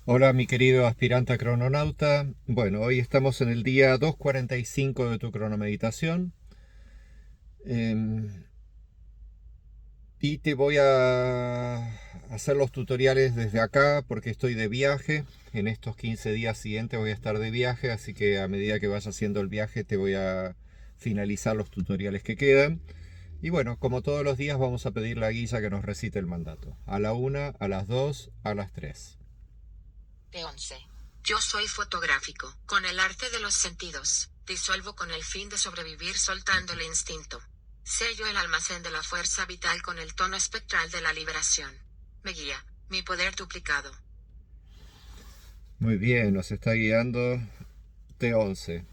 Hola mi querido aspirante a crononauta. Bueno, hoy estamos en el día 2:45 de tu cronomeditación. em, y te voy a hacer los tutoriales desde acá porque estoy de viaje. En estos 15 días siguientes voy a estar de viaje, así que a medida que vaya haciendo el viaje te voy a finalizar los tutoriales que quedan. Y bueno, como todos los días vamos a pedir la guía que nos recite el mandato. A la 1, a las 2, a las 3. P11. Yo soy fotográfico, con el arte de los sentidos, disuelvo con el fin de sobrevivir soltando el instinto. Sello el almacén de la fuerza vital con el tono espectral de la liberación. Me guía, mi poder duplicado. Muy bien, nos está guiando T11.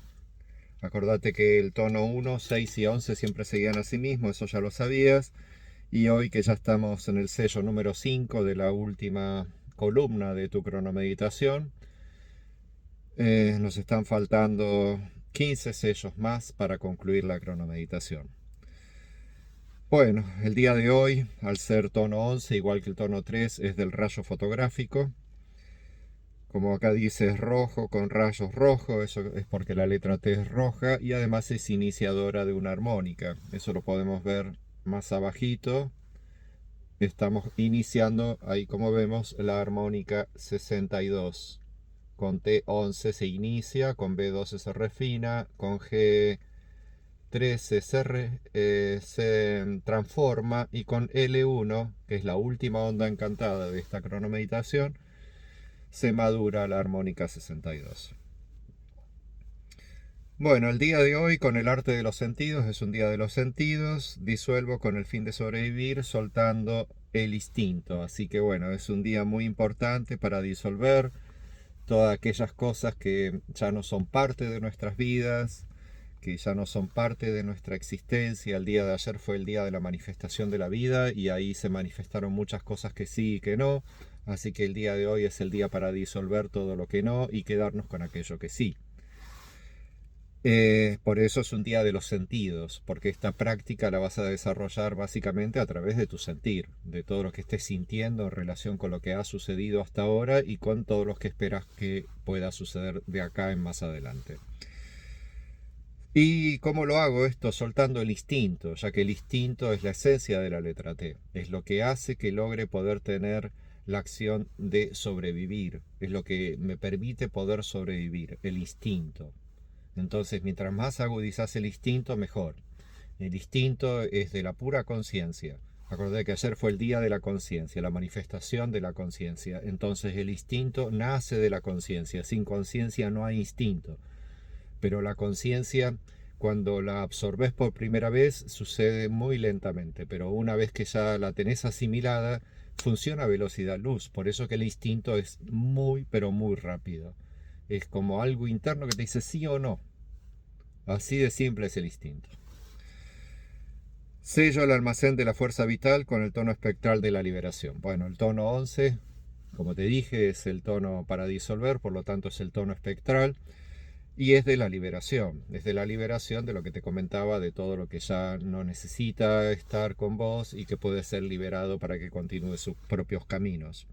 Acordate que el tono 1, 6 y 11 siempre se guían a sí mismos, eso ya lo sabías. Y hoy que ya estamos en el sello número 5 de la última columna de tu cronomeditación, nos están faltando 15 sellos más para concluir la cronomeditación. Bueno, el día de hoy, al ser tono 11, igual que el tono 3, es del rayo fotográfico. Como acá dice es rojo con rayos rojos, eso es porque la letra T es roja y además es iniciadora de una armónica. Eso lo podemos ver más abajito. Estamos iniciando, ahí como vemos, la armónica 62. Con T11 se inicia, con B12 se refina, con G13 se transforma y con L1, que es la última onda encantada de esta cronomeditación, se madura la armónica 62. Bueno, el día de hoy con el arte de los sentidos es un día de los sentidos, disuelvo con el fin de sobrevivir soltando el instinto, así que bueno, es un día muy importante para disolver todas aquellas cosas que ya no son parte de nuestras vidas, que ya no son parte de nuestra existencia. El día de ayer fue el día de la manifestación de la vida y ahí se manifestaron muchas cosas que sí y que no, así que el día de hoy es el día para disolver todo lo que no y quedarnos con aquello que sí. Por eso es un día de los sentidos, porque esta práctica la vas a desarrollar básicamente a través de tu sentir, de todo lo que estés sintiendo en relación con lo que ha sucedido hasta ahora y con todo lo que esperas que pueda suceder de acá en más adelante. ¿Y cómo lo hago esto? Soltando el instinto, ya que el instinto es la esencia de la letra T, es lo que hace que logre poder tener la acción de sobrevivir, es lo que me permite poder sobrevivir, el instinto. Entonces, mientras más agudizas el instinto, mejor. El instinto es de la pura conciencia. Acordé que ayer fue el día de la conciencia, la manifestación de la conciencia. Entonces, el instinto nace de la conciencia. Sin conciencia no hay instinto. Pero la conciencia, cuando la absorbes por primera vez, sucede muy lentamente. Pero una vez que ya la tenés asimilada, funciona a velocidad luz. Por eso que el instinto es muy, pero muy rápido. Es como algo interno que te dice sí o no. Así de simple es el instinto. Sello el almacén de la fuerza vital con el tono espectral de la liberación. Bueno, el tono 11, como te dije, es el tono para disolver, por lo tanto es el tono espectral y es de la liberación. Es de la liberación de lo que te comentaba, de todo lo que ya no necesita estar con vos y que puede ser liberado para que continúe sus propios caminos.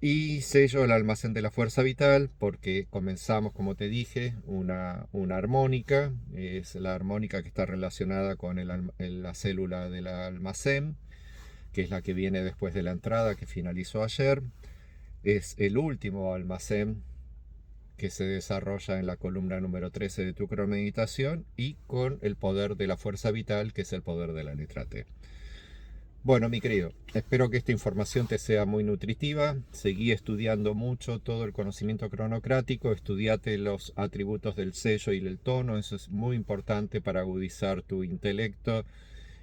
Y sello el almacén de la fuerza vital porque comenzamos, como te dije, una armónica. Es la armónica que está relacionada con la célula del almacén, que es la que viene después de la entrada que finalizó ayer. Es el último almacén que se desarrolla en la columna número 13 de tu cronomeditación y con el poder de la fuerza vital, que es el poder de la letra T. Bueno, mi querido, espero que esta información te sea muy nutritiva. Seguí estudiando mucho todo el conocimiento cronocrático, estudiate los atributos del sello y del tono, eso es muy importante para agudizar tu intelecto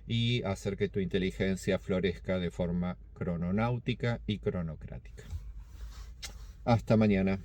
y hacer que tu inteligencia florezca de forma crononáutica y cronocrática. Hasta mañana.